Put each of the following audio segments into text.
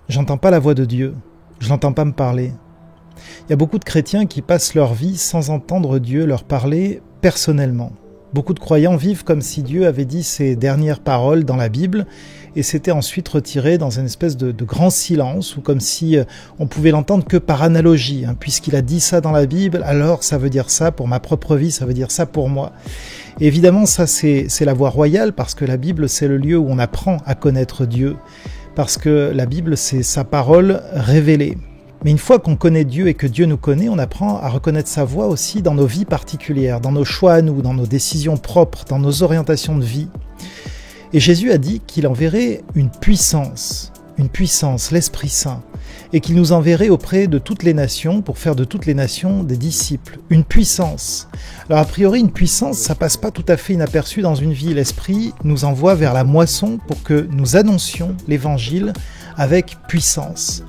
j'entends pas la voix de Dieu, je l'entends pas me parler. Il y a beaucoup de chrétiens qui passent leur vie sans entendre Dieu leur parler personnellement. Beaucoup de croyants vivent comme si Dieu avait dit ses dernières paroles dans la Bible et s'était ensuite retiré dans une espèce de grand silence, ou comme si on pouvait l'entendre que par analogie. Puisqu'il a dit ça dans la Bible, alors ça veut dire ça pour ma propre vie, ça veut dire ça pour moi. Et évidemment, ça c'est la voie royale, parce que la Bible c'est le lieu où on apprend à connaître Dieu, parce que la Bible c'est sa parole révélée. Mais une fois qu'on connaît Dieu et que Dieu nous connaît, on apprend à reconnaître sa voix aussi dans nos vies particulières, dans nos choix à nous, dans nos décisions propres, dans nos orientations de vie. Et Jésus a dit qu'il enverrait une puissance, l'Esprit Saint, et qu'il nous enverrait auprès de toutes les nations pour faire de toutes les nations des disciples. Une puissance. Alors a priori, une puissance, ça passe pas tout à fait inaperçu dans une vie. L'Esprit nous envoie vers la moisson pour que nous annoncions l'Évangile avec puissance.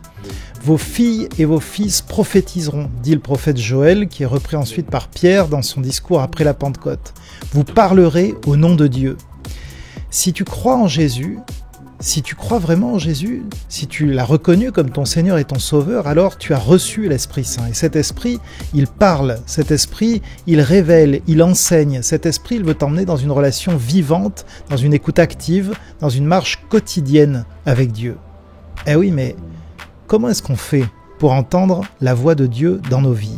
Vos filles et vos fils prophétiseront, dit le prophète Joël, qui est repris ensuite par Pierre dans son discours après la Pentecôte. Vous parlerez au nom de Dieu. Si tu crois en Jésus, si tu crois vraiment en Jésus, si tu l'as reconnu comme ton Seigneur et ton Sauveur, alors tu as reçu l'Esprit Saint. Et cet Esprit, il parle, cet Esprit, il révèle, il enseigne. Cet Esprit, il veut t'emmener dans une relation vivante, dans une écoute active, dans une marche quotidienne avec Dieu. Eh oui, mais comment est-ce qu'on fait pour entendre la voix de Dieu dans nos vies ?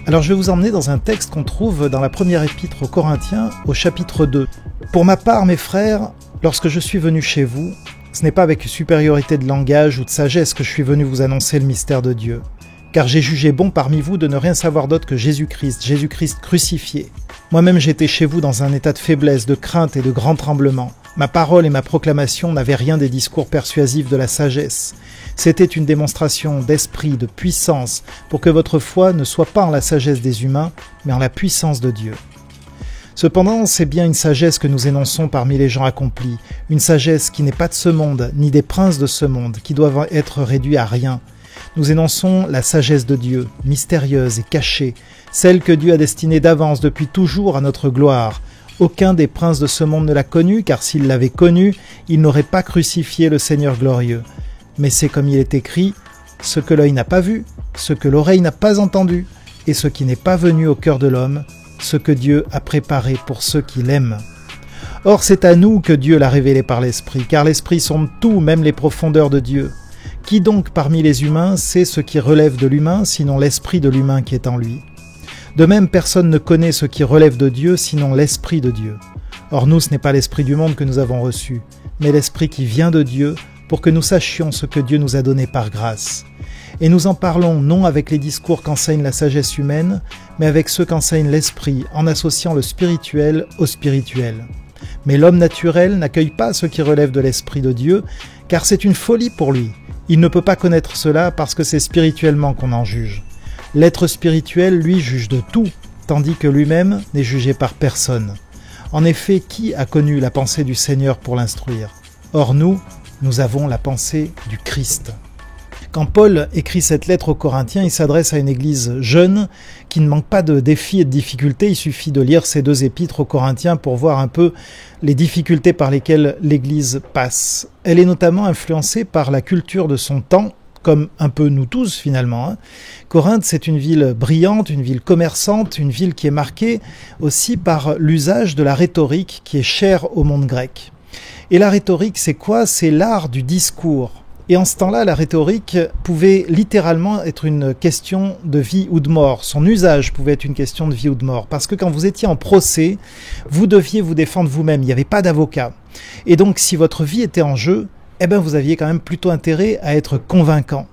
Alors je vais vous emmener dans un texte qu'on trouve dans la première épître aux Corinthiens, au chapitre 2. « Pour ma part, mes frères, lorsque je suis venu chez vous, ce n'est pas avec supériorité de langage ou de sagesse que je suis venu vous annoncer le mystère de Dieu, car j'ai jugé bon parmi vous de ne rien savoir d'autre que Jésus-Christ crucifié. Moi-même j'étais chez vous dans un état de faiblesse, de crainte et de grand tremblement. Ma parole et ma proclamation n'avaient rien des discours persuasifs de la sagesse. C'était une démonstration d'esprit, de puissance, pour que votre foi ne soit pas en la sagesse des humains, mais en la puissance de Dieu. Cependant, c'est bien une sagesse que nous énonçons parmi les gens accomplis, une sagesse qui n'est pas de ce monde, ni des princes de ce monde, qui doivent être réduits à rien. Nous énonçons la sagesse de Dieu, mystérieuse et cachée, celle que Dieu a destinée d'avance depuis toujours à notre gloire. Aucun des princes de ce monde ne l'a connue, car s'il l'avait connue, il n'aurait pas crucifié le Seigneur glorieux. Mais c'est comme il est écrit, ce que l'œil n'a pas vu, ce que l'oreille n'a pas entendu, et ce qui n'est pas venu au cœur de l'homme, ce que Dieu a préparé pour ceux qui l'aiment. Or c'est à nous que Dieu l'a révélé par l'Esprit, car l'Esprit sonde tout, même les profondeurs de Dieu. Qui donc parmi les humains sait ce qui relève de l'humain, sinon l'Esprit de l'humain qui est en lui ? De même, personne ne connaît ce qui relève de Dieu, sinon l'Esprit de Dieu. Or nous, ce n'est pas l'Esprit du monde que nous avons reçu, mais l'Esprit qui vient de Dieu, pour que nous sachions ce que Dieu nous a donné par grâce. Et nous en parlons non avec les discours qu'enseigne la sagesse humaine, mais avec ceux qu'enseigne l'Esprit, en associant le spirituel au spirituel. Mais l'homme naturel n'accueille pas ce qui relève de l'Esprit de Dieu, car c'est une folie pour lui. Il ne peut pas connaître cela parce que c'est spirituellement qu'on en juge. L'être spirituel, lui, juge de tout, tandis que lui-même n'est jugé par personne. En effet, qui a connu la pensée du Seigneur pour l'instruire ? Or nous avons la pensée du Christ. Quand Paul écrit cette lettre aux Corinthiens, il s'adresse à une église jeune qui ne manque pas de défis et de difficultés. Il suffit de lire ces 2 épîtres aux Corinthiens pour voir un peu les difficultés par lesquelles l'église passe. Elle est notamment influencée par la culture de son temps, comme un peu nous tous finalement. Corinthe, c'est une ville brillante, une ville commerçante, une ville qui est marquée aussi par l'usage de la rhétorique qui est chère au monde grec. Et la rhétorique, c'est quoi ? C'est l'art du discours. Et en ce temps-là, la rhétorique pouvait littéralement être une question de vie ou de mort. Son usage pouvait être une question de vie ou de mort. Parce que quand vous étiez en procès, vous deviez vous défendre vous-même. Il n'y avait pas d'avocat. Et donc, si votre vie était en jeu, vous aviez quand même plutôt intérêt à être convaincant.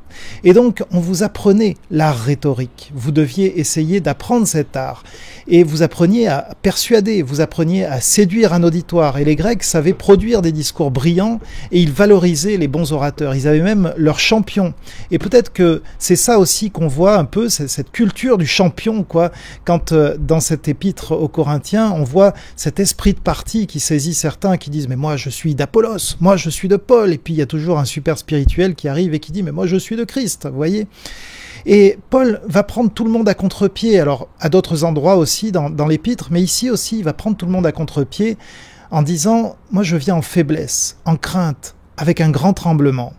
Et donc, on vous apprenait l'art rhétorique. Vous deviez essayer d'apprendre cet art. Et vous appreniez à persuader, vous appreniez à séduire un auditoire. Et les Grecs savaient produire des discours brillants et ils valorisaient les bons orateurs. Ils avaient même leurs champions. Et peut-être que c'est ça aussi qu'on voit un peu, cette culture du champion, quoi. Quand dans cette épître aux Corinthiens, on voit cet esprit de parti qui saisit certains qui disent « Mais moi, je suis d'Apollos, moi, je suis de Paul. » Et puis, il y a toujours un super spirituel qui arrive et qui dit « Mais moi, je suis de Christ. » Vous voyez ? Et Paul va prendre tout le monde à contre-pied, alors à d'autres endroits aussi dans l'épître, mais ici aussi il va prendre tout le monde à contre-pied en disant « Moi je viens en faiblesse, en crainte, avec un grand tremblement ».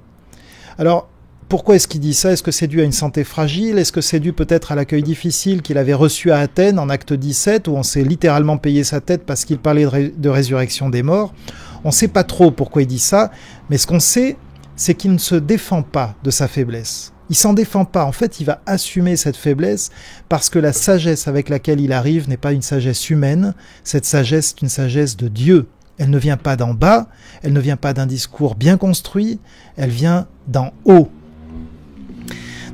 Alors, pourquoi est-ce qu'il dit ça? Est-ce que c'est dû à une santé fragile? Est-ce que c'est dû peut-être à l'accueil difficile qu'il avait reçu à Athènes en acte 17, où on s'est littéralement payé sa tête parce qu'il parlait de résurrection des morts? On ne sait pas trop pourquoi il dit ça, mais ce qu'on sait, c'est qu'il ne se défend pas de sa faiblesse. Il s'en défend pas. En fait, il va assumer cette faiblesse parce que la sagesse avec laquelle il arrive n'est pas une sagesse humaine. Cette sagesse est une sagesse de Dieu. Elle ne vient pas d'en bas, elle ne vient pas d'un discours bien construit, elle vient d'en haut.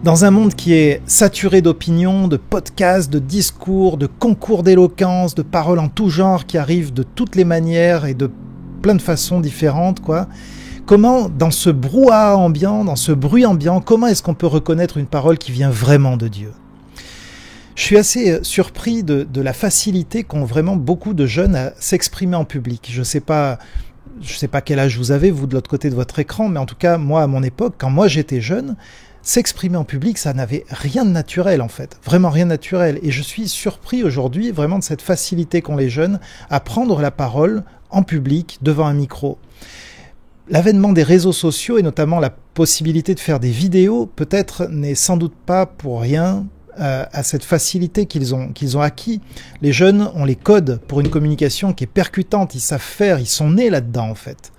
Dans un monde qui est saturé d'opinions, de podcasts, de discours, de concours d'éloquence, de paroles en tout genre qui arrivent de toutes les manières et de plein de façons différentes, quoi. Comment, dans ce brouhaha ambiant, dans ce bruit ambiant, comment est-ce qu'on peut reconnaître une parole qui vient vraiment de Dieu? Je suis assez surpris de la facilité qu'ont vraiment beaucoup de jeunes à s'exprimer en public. Je sais pas quel âge vous avez, vous, de l'autre côté de votre écran, mais en tout cas, moi, à mon époque, quand moi j'étais jeune, s'exprimer en public, ça n'avait rien de naturel, en fait. Vraiment rien de naturel. Et je suis surpris aujourd'hui, vraiment, de cette facilité qu'ont les jeunes à prendre la parole en public, devant un micro. L'avènement des réseaux sociaux, et notamment la possibilité de faire des vidéos, peut-être n'est sans doute pas pour rien à cette facilité qu'ils ont acquis. Les jeunes ont les codes pour une communication qui est percutante, ils savent faire, ils sont nés là-dedans, en fait.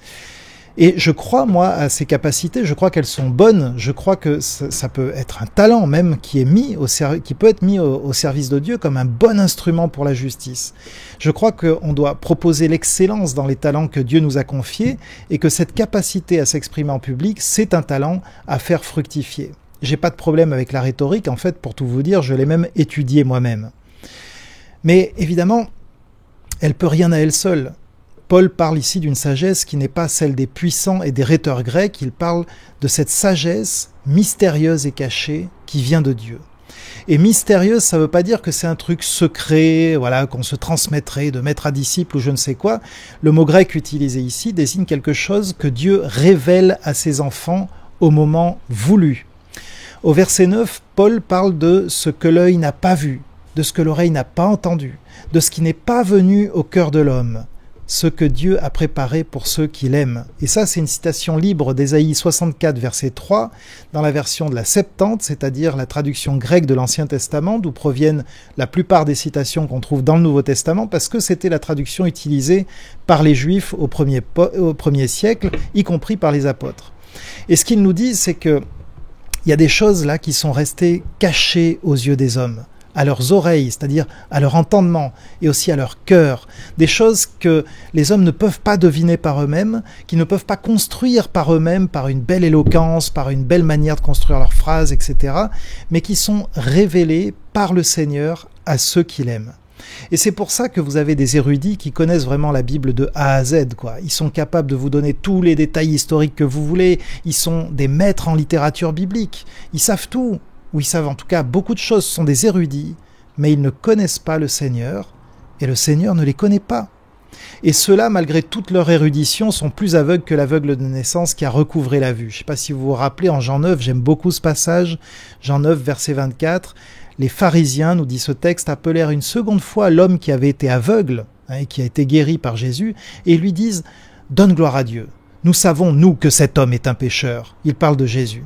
Et je crois, moi, à ces capacités, je crois qu'elles sont bonnes, je crois que ça peut être un talent même qui peut être mis au service de Dieu comme un bon instrument pour la justice. Je crois qu'on doit proposer l'excellence dans les talents que Dieu nous a confiés et que cette capacité à s'exprimer en public, c'est un talent à faire fructifier. J'ai pas de problème avec la rhétorique, en fait, pour tout vous dire, je l'ai même étudiée moi-même. Mais évidemment, elle peut rien à elle seule. Paul parle ici d'une sagesse qui n'est pas celle des puissants et des rhéteurs grecs, il parle de cette sagesse mystérieuse et cachée qui vient de Dieu. Et mystérieuse, ça ne veut pas dire que c'est un truc secret, voilà, qu'on se transmettrait de maître à disciple ou je ne sais quoi. Le mot grec utilisé ici désigne quelque chose que Dieu révèle à ses enfants au moment voulu. Au verset 9, Paul parle de ce que l'œil n'a pas vu, de ce que l'oreille n'a pas entendu, de ce qui n'est pas venu au cœur de l'homme. Ce que Dieu a préparé pour ceux qui l'aiment. Et ça, c'est une citation libre d'Ésaïe 64, verset 3, dans la version de la Septante, c'est-à-dire la traduction grecque de l'Ancien Testament, d'où proviennent la plupart des citations qu'on trouve dans le Nouveau Testament, parce que c'était la traduction utilisée par les Juifs au premier siècle, y compris par les apôtres. Et ce qu'ils nous disent, c'est que il y a des choses là qui sont restées cachées aux yeux des hommes, à leurs oreilles, c'est-à-dire à leur entendement et aussi à leur cœur. Des choses que les hommes ne peuvent pas deviner par eux-mêmes, qui ne peuvent pas construire par eux-mêmes, par une belle éloquence, par une belle manière de construire leurs phrases, etc., mais qui sont révélées par le Seigneur à ceux qui l'aiment. Et c'est pour ça que vous avez des érudits qui connaissent vraiment la Bible de A à Z, quoi. Ils sont capables de vous donner tous les détails historiques que vous voulez, ils sont des maîtres en littérature biblique, ils savent tout. Ou ils savent en tout cas beaucoup de choses, ce sont des érudits, mais ils ne connaissent pas le Seigneur, et le Seigneur ne les connaît pas. Et ceux-là, malgré toute leur érudition, sont plus aveugles que l'aveugle de naissance qui a recouvré la vue. Je ne sais pas si vous vous rappelez, en Jean 9, j'aime beaucoup ce passage, Jean 9, verset 24, les pharisiens, nous dit ce texte, appelèrent une seconde fois l'homme qui avait été aveugle, et qui a été guéri par Jésus, et lui disent « Donne gloire à Dieu. Nous savons, nous, que cet homme est un pécheur. » Il parle de Jésus.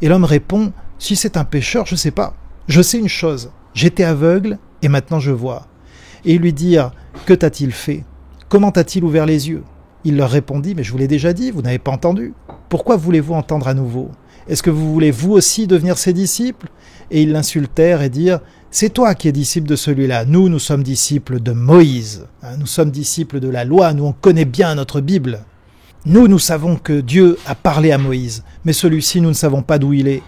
Et l'homme répond « Si c'est un pécheur, je ne sais pas. Je sais une chose, j'étais aveugle et maintenant je vois. » Et ils lui dirent « Que t'a-t-il fait? Comment t'a-t-il ouvert les yeux ?» Il leur répondit « Mais je vous l'ai déjà dit, vous n'avez pas entendu. Pourquoi voulez-vous entendre à nouveau? Est-ce que vous voulez vous aussi devenir ses disciples ?» Et ils l'insultèrent et dirent « C'est toi qui es disciple de celui-là. Nous sommes disciples de Moïse. Nous sommes disciples de la loi, nous on connaît bien notre Bible. Nous savons que Dieu a parlé à Moïse, mais celui-ci nous ne savons pas d'où il est. »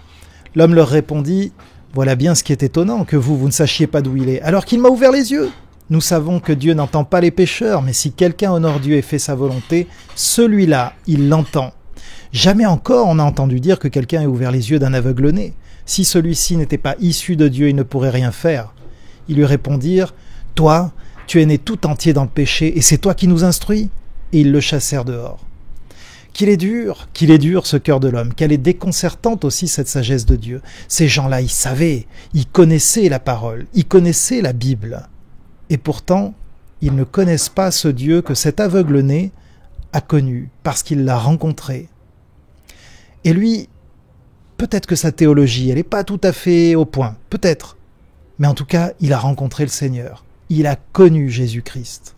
L'homme leur répondit « Voilà bien ce qui est étonnant, que vous ne sachiez pas d'où il est, alors qu'il m'a ouvert les yeux. Nous savons que Dieu n'entend pas les pécheurs, mais si quelqu'un honore Dieu et fait sa volonté, celui-là, il l'entend. Jamais encore on a entendu dire que quelqu'un ait ouvert les yeux d'un aveugle-né. Si celui-ci n'était pas issu de Dieu, il ne pourrait rien faire. » Ils lui répondirent « Toi, tu es né tout entier dans le péché, et c'est toi qui nous instruis. » Et ils le chassèrent dehors. Qu'il est dur ce cœur de l'homme, qu'elle est déconcertante aussi cette sagesse de Dieu. Ces gens-là, ils savaient, ils connaissaient la parole, ils connaissaient la Bible. Et pourtant, ils ne connaissent pas ce Dieu que cet aveugle-né a connu, parce qu'il l'a rencontré. Et lui, peut-être que sa théologie, elle n'est pas tout à fait au point, peut-être. Mais en tout cas, il a rencontré le Seigneur. Il a connu Jésus-Christ.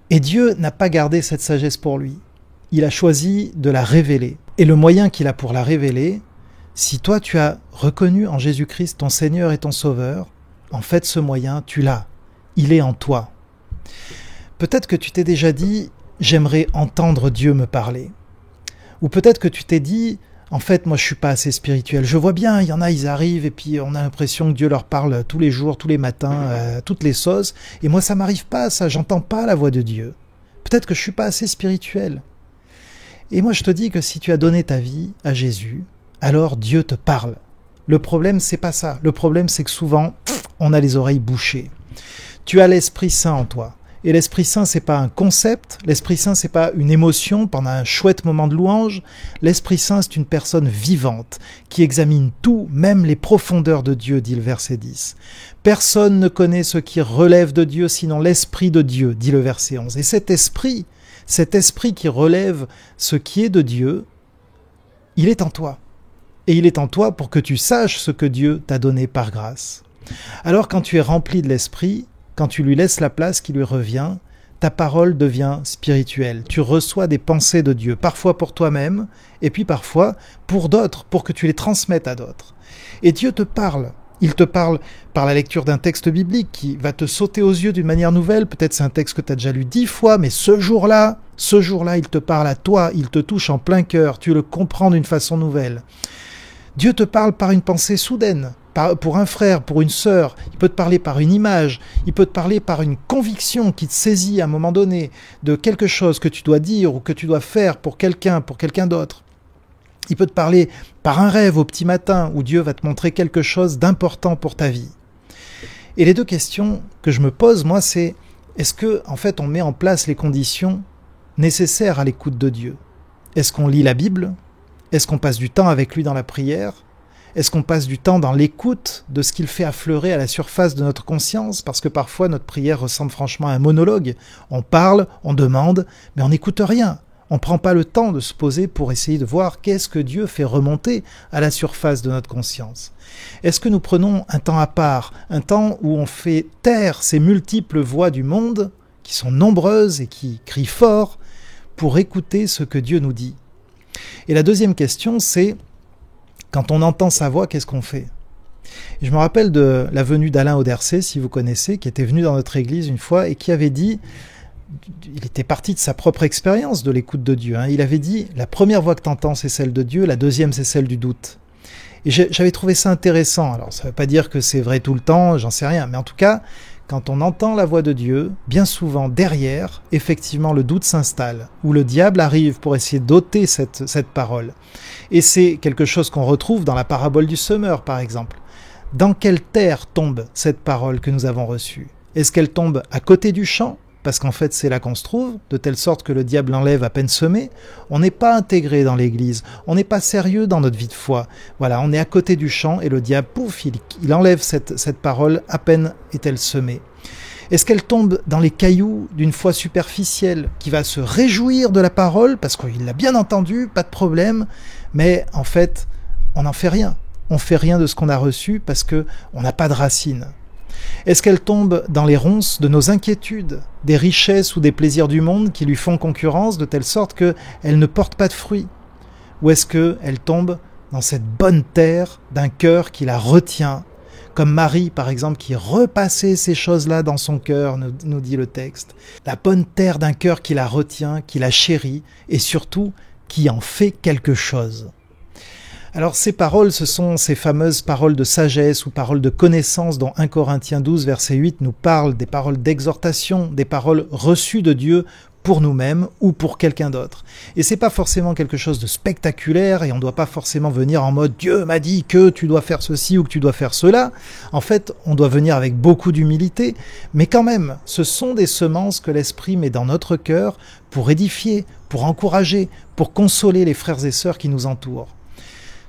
Et Dieu n'a pas gardé cette sagesse pour lui. Il a choisi de la révéler. Et le moyen qu'il a pour la révéler, si toi tu as reconnu en Jésus-Christ ton Seigneur et ton Sauveur, en fait ce moyen, tu l'as. Il est en toi. Peut-être que tu t'es déjà dit « j'aimerais entendre Dieu me parler ». Ou peut-être que tu t'es dit « en fait, moi je suis pas assez spirituel. Je vois bien, il y en a, ils arrivent et puis on a l'impression que Dieu leur parle tous les jours, tous les matins, toutes les sauces. Et moi ça m'arrive pas, ça, j'entends pas la voix de Dieu. Peut-être que je suis pas assez spirituel. » Et moi je te dis que si tu as donné ta vie à Jésus, alors Dieu te parle. Le problème, c'est pas ça. Le problème, c'est que souvent, on a les oreilles bouchées. Tu as l'Esprit Saint en toi. Et l'Esprit Saint, c'est pas un concept. L'Esprit Saint, c'est pas une émotion pendant un chouette moment de louange. L'Esprit Saint, c'est une personne vivante qui examine tout, même les profondeurs de Dieu, dit le verset 10. Personne ne connaît ce qui relève de Dieu, sinon l'Esprit de Dieu, dit le verset 11. Et cet esprit qui relève ce qui est de Dieu, il est en toi. Et il est en toi pour que tu saches ce que Dieu t'a donné par grâce. Alors quand tu es rempli de l'Esprit, quand tu lui laisses la place qui lui revient, ta parole devient spirituelle. Tu reçois des pensées de Dieu, parfois pour toi-même, et puis parfois pour d'autres, pour que tu les transmettes à d'autres. Et Dieu te parle. Il te parle par la lecture d'un texte biblique qui va te sauter aux yeux d'une manière nouvelle. Peut-être c'est un texte que tu as déjà lu 10 fois, mais ce jour-là, il te parle à toi, il te touche en plein cœur, tu le comprends d'une façon nouvelle. Dieu te parle par une pensée soudaine, pour un frère, pour une sœur, il peut te parler par une image, il peut te parler par une conviction qui te saisit à un moment donné de quelque chose que tu dois dire ou que tu dois faire pour quelqu'un d'autre. Il peut te parler par un rêve au petit matin où Dieu va te montrer quelque chose d'important pour ta vie. Et les deux questions que je me pose, moi, c'est est-ce que, en fait, on met en place les conditions nécessaires à l'écoute de Dieu? Est-ce qu'on lit la Bible? Est-ce qu'on passe du temps avec lui dans la prière? Est-ce qu'on passe du temps dans l'écoute de ce qu'il fait affleurer à la surface de notre conscience? Parce que parfois notre prière ressemble franchement à un monologue. On parle, on demande, mais on n'écoute rien. On ne prend pas le temps de se poser pour essayer de voir qu'est-ce que Dieu fait remonter à la surface de notre conscience. Est-ce que nous prenons un temps à part, un temps où on fait taire ces multiples voix du monde, qui sont nombreuses et qui crient fort, pour écouter ce que Dieu nous dit? Et la deuxième question, c'est quand on entend sa voix, qu'est-ce qu'on fait? Et je me rappelle de la venue d'Alain Audercet, si vous connaissez, qui était venu dans notre église une fois et qui avait dit, il était parti de sa propre expérience de l'écoute de Dieu, il avait dit, la première voix que tu entends, c'est celle de Dieu, la deuxième, c'est celle du doute. Et j'avais trouvé ça intéressant. Alors ça ne veut pas dire que c'est vrai tout le temps, j'en sais rien, mais en tout cas, quand on entend la voix de Dieu, bien souvent derrière, effectivement, le doute s'installe, où le diable arrive pour essayer d'ôter cette parole. Et c'est quelque chose qu'on retrouve dans la parabole du semeur, par exemple. Dans quelle terre tombe cette parole que nous avons reçue? Est-ce qu'elle tombe à côté du champ? Parce qu'en fait, c'est là qu'on se trouve, de telle sorte que le diable l'enlève à peine semé. On n'est pas intégré dans l'église, on n'est pas sérieux dans notre vie de foi. Voilà, on est à côté du champ et le diable, pouf, il enlève cette parole à peine est-elle semée. Est-ce qu'elle tombe dans les cailloux d'une foi superficielle qui va se réjouir de la parole parce qu'il l'a bien entendu, pas de problème, mais en fait, on n'en fait rien. On fait rien de ce qu'on a reçu parce que on n'a pas de racines. Est-ce qu'elle tombe dans les ronces de nos inquiétudes, des richesses ou des plaisirs du monde qui lui font concurrence de telle sorte qu'elle ne porte pas de fruits? Ou est-ce qu'elle tombe dans cette bonne terre d'un cœur qui la retient, comme Marie par exemple qui repassait ces choses-là dans son cœur, nous dit le texte. La bonne terre d'un cœur qui la retient, qui la chérit et surtout qui en fait quelque chose. Alors ces paroles, ce sont ces fameuses paroles de sagesse ou paroles de connaissance dont 1 Corinthiens 12, verset 8 nous parle, des paroles d'exhortation, des paroles reçues de Dieu pour nous-mêmes ou pour quelqu'un d'autre. Et c'est pas forcément quelque chose de spectaculaire et on ne doit pas forcément venir en mode « Dieu m'a dit que tu dois faire ceci ou que tu dois faire cela ». En fait, on doit venir avec beaucoup d'humilité, mais quand même, ce sont des semences que l'Esprit met dans notre cœur pour édifier, pour encourager, pour consoler les frères et sœurs qui nous entourent.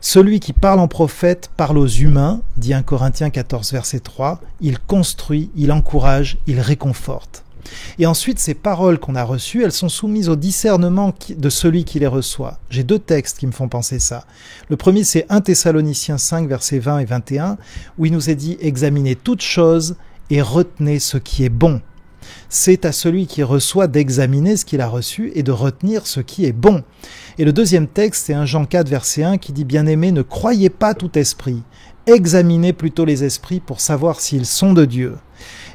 Celui qui parle en prophète parle aux humains, dit 1 Corinthiens 14, verset 3, il construit, il encourage, il réconforte. Et ensuite, ces paroles qu'on a reçues, elles sont soumises au discernement de celui qui les reçoit. J'ai 2 textes qui me font penser ça. Le premier, c'est 1 Thessaloniciens 5, versets 20 et 21, où il nous est dit « Examinez toutes choses et retenez ce qui est bon ». C'est à celui qui reçoit d'examiner ce qu'il a reçu et de retenir ce qui est bon. Et le deuxième texte, c'est 1 Jean 4, verset 1, qui dit « Bien-aimés, ne croyez pas tout esprit, examinez plutôt les esprits pour savoir s'ils sont de Dieu. »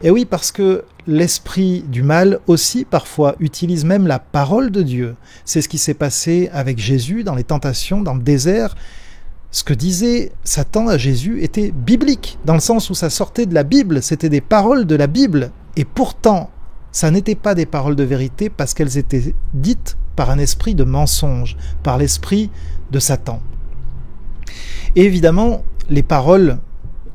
Et oui, parce que l'esprit du mal aussi, parfois, utilise même la parole de Dieu. C'est ce qui s'est passé avec Jésus dans les tentations, dans le désert. Ce que disait Satan à Jésus était biblique, dans le sens où ça sortait de la Bible, c'était des paroles de la Bible. Et pourtant, ça n'était pas des paroles de vérité parce qu'elles étaient dites par un esprit de mensonge, par l'esprit de Satan. Et évidemment, les paroles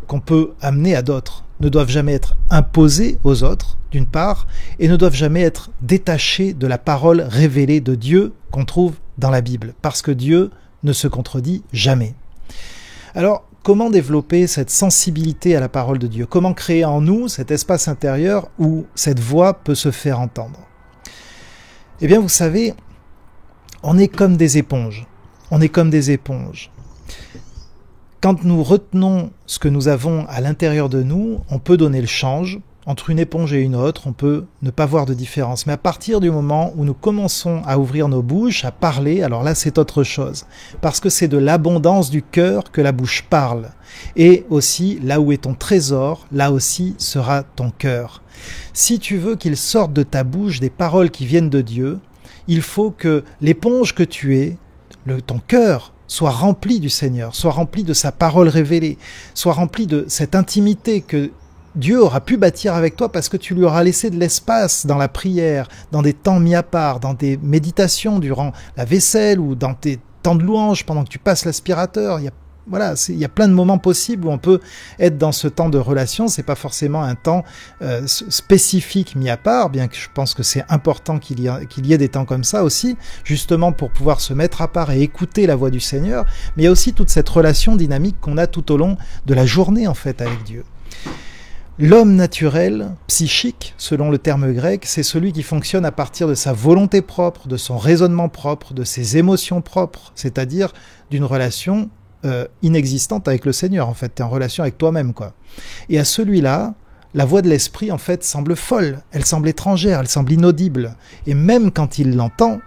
qu'on peut amener à d'autres ne doivent jamais être imposées aux autres, d'une part, et ne doivent jamais être détachées de la parole révélée de Dieu qu'on trouve dans la Bible, parce que Dieu ne se contredit jamais. Alors, comment développer cette sensibilité à la parole de Dieu? Comment créer en nous cet espace intérieur où cette voix peut se faire entendre? Eh bien, vous savez, on est comme des éponges. On est comme des éponges. Quand nous retenons ce que nous avons à l'intérieur de nous, on peut donner le change. Entre une éponge et une autre, on peut ne pas voir de différence. Mais à partir du moment où nous commençons à ouvrir nos bouches, à parler, alors là c'est autre chose. Parce que c'est de l'abondance du cœur que la bouche parle. Et aussi, là où est ton trésor, là aussi sera ton cœur. Si tu veux qu'il sorte de ta bouche des paroles qui viennent de Dieu, il faut que l'éponge que tu es, ton cœur, soit rempli du Seigneur, soit rempli de sa parole révélée, soit rempli de cette intimité que Dieu aura pu bâtir avec toi parce que tu lui auras laissé de l'espace dans la prière, dans des temps mis à part, dans des méditations durant la vaisselle ou dans tes temps de louange pendant que tu passes l'aspirateur. Il y a plein de moments possibles où on peut être dans ce temps de relation. C'est pas forcément un temps spécifique mis à part, bien que je pense que c'est important qu'il y ait des temps comme ça aussi, justement pour pouvoir se mettre à part et écouter la voix du Seigneur. Mais il y a aussi toute cette relation dynamique qu'on a tout au long de la journée en fait avec Dieu. L'homme naturel, psychique, selon le terme grec, c'est celui qui fonctionne à partir de sa volonté propre, de son raisonnement propre, de ses émotions propres, c'est-à-dire d'une relation inexistante avec le Seigneur, en fait. Tu es en relation avec toi-même, quoi. Et à celui-là, la voix de l'esprit, en fait, semble folle, elle semble étrangère, elle semble inaudible. Et même quand il l'entend,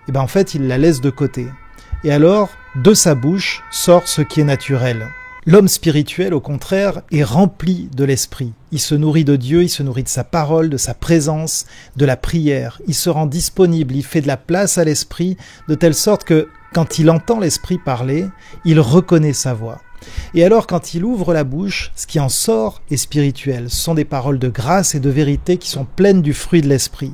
eh ben, en fait, il la laisse de côté. Et alors, de sa bouche sort ce qui est naturel. L'homme spirituel, au contraire, est rempli de l'esprit. Il se nourrit de Dieu, il se nourrit de sa parole, de sa présence, de la prière. Il se rend disponible, il fait de la place à l'esprit, de telle sorte que, quand il entend l'esprit parler, il reconnaît sa voix. Et alors, quand il ouvre la bouche, ce qui en sort est spirituel. Ce sont des paroles de grâce et de vérité qui sont pleines du fruit de l'esprit.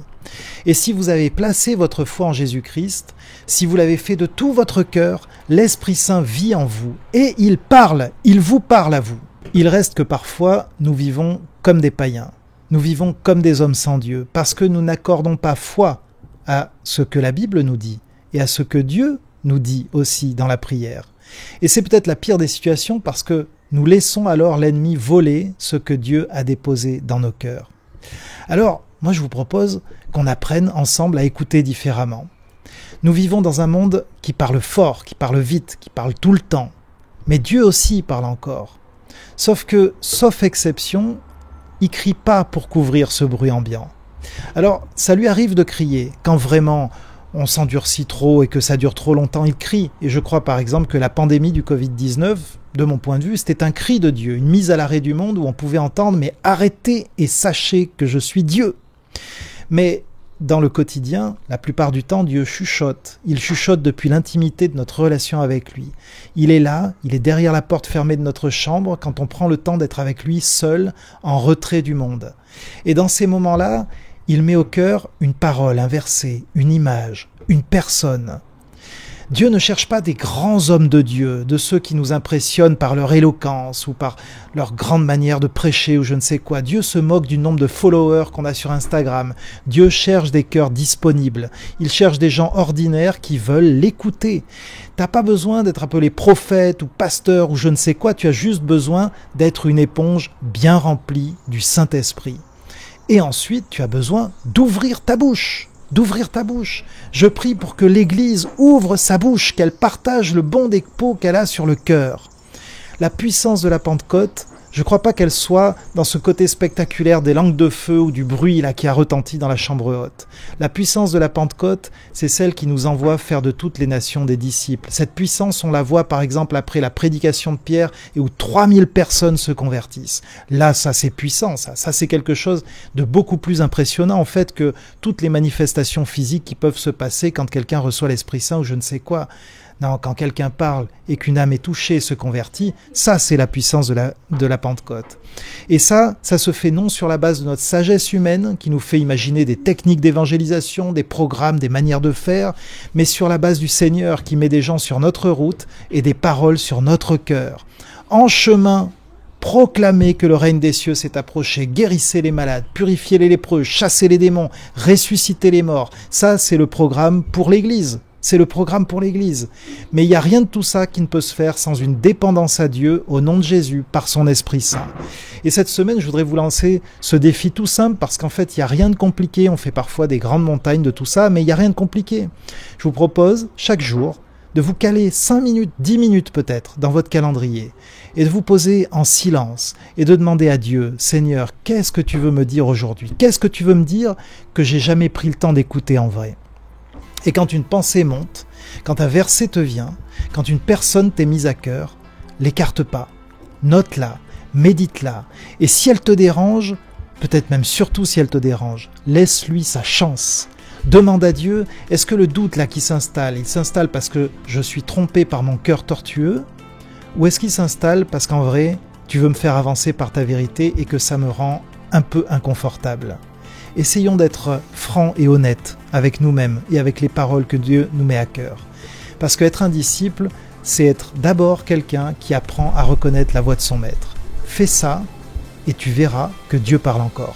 Et si vous avez placé votre foi en Jésus-Christ, si vous l'avez fait de tout votre cœur, l'Esprit Saint vit en vous et il parle, il vous parle à vous. Il reste que parfois, nous vivons comme des païens. Nous vivons comme des hommes sans Dieu parce que nous n'accordons pas foi à ce que la Bible nous dit et à ce que Dieu nous dit aussi dans la prière. Et c'est peut-être la pire des situations parce que nous laissons alors l'ennemi voler ce que Dieu a déposé dans nos cœurs. Alors, moi je vous propose qu'on apprenne ensemble à écouter différemment. Nous vivons dans un monde qui parle fort, qui parle vite, qui parle tout le temps. Mais Dieu aussi parle encore. Sauf que, sauf exception, il crie pas pour couvrir ce bruit ambiant. Alors, ça lui arrive de crier. Quand vraiment on s'endurcit trop et que ça dure trop longtemps, il crie. Et je crois par exemple que la pandémie du Covid-19, de mon point de vue, c'était un cri de Dieu, une mise à l'arrêt du monde où on pouvait entendre « Mais arrêtez et sachez que je suis Dieu ». Mais dans le quotidien, la plupart du temps, Dieu chuchote. Il chuchote depuis l'intimité de notre relation avec lui. Il est là, il est derrière la porte fermée de notre chambre quand on prend le temps d'être avec lui seul, en retrait du monde. Et dans ces moments-là, il met au cœur une parole, un verset, une image, une personne. Dieu ne cherche pas des grands hommes de Dieu, de ceux qui nous impressionnent par leur éloquence ou par leur grande manière de prêcher ou je ne sais quoi. Dieu se moque du nombre de followers qu'on a sur Instagram. Dieu cherche des cœurs disponibles. Il cherche des gens ordinaires qui veulent l'écouter. T'as pas besoin d'être appelé prophète ou pasteur ou je ne sais quoi, tu as juste besoin d'être une éponge bien remplie du Saint-Esprit. Et ensuite, tu as besoin d'ouvrir ta bouche. Je prie pour que l'Église ouvre sa bouche, qu'elle partage le bon dépôt qu'elle a sur le cœur. La puissance de la Pentecôte, je ne crois pas qu'elle soit dans ce côté spectaculaire des langues de feu ou du bruit là qui a retenti dans la chambre haute. La puissance de la Pentecôte, c'est celle qui nous envoie faire de toutes les nations des disciples. Cette puissance, on la voit par exemple après la prédication de Pierre et où 3000 personnes se convertissent. Là, ça c'est puissant, ça c'est quelque chose de beaucoup plus impressionnant en fait que toutes les manifestations physiques qui peuvent se passer quand quelqu'un reçoit l'Esprit Saint ou je ne sais quoi. Non, quand quelqu'un parle et qu'une âme est touchée et se convertit, ça c'est la puissance de la Pentecôte. Et ça se fait non sur la base de notre sagesse humaine qui nous fait imaginer des techniques d'évangélisation, des programmes, des manières de faire, mais sur la base du Seigneur qui met des gens sur notre route et des paroles sur notre cœur. En chemin, proclamez que le règne des cieux s'est approché, guérissez les malades, purifiez les lépreux, chassez les démons, ressuscitez les morts. Ça c'est le programme pour l'Église. C'est le programme pour l'Église. Mais il n'y a rien de tout ça qui ne peut se faire sans une dépendance à Dieu au nom de Jésus, par son Esprit Saint. Et cette semaine, je voudrais vous lancer ce défi tout simple parce qu'en fait, il n'y a rien de compliqué. On fait parfois des grandes montagnes de tout ça, mais il n'y a rien de compliqué. Je vous propose, chaque jour, de vous caler 5 minutes, 10 minutes peut-être, dans votre calendrier et de vous poser en silence et de demander à Dieu, Seigneur, qu'est-ce que tu veux me dire aujourd'hui? Qu'est-ce que tu veux me dire que j'ai jamais pris le temps d'écouter en vrai? Et quand une pensée monte, quand un verset te vient, quand une personne t'est mise à cœur, l'écarte pas, note-la, médite-la, et si elle te dérange, peut-être même surtout si elle te dérange, laisse-lui sa chance. Demande à Dieu, est-ce que le doute là qui s'installe, il s'installe parce que je suis trompé par mon cœur tortueux, ou est-ce qu'il s'installe parce qu'en vrai, tu veux me faire avancer par ta vérité et que ça me rend un peu inconfortable? Essayons d'être francs et honnêtes avec nous-mêmes et avec les paroles que Dieu nous met à cœur. Parce qu'être un disciple, c'est être d'abord quelqu'un qui apprend à reconnaître la voix de son maître. Fais ça et tu verras que Dieu parle encore.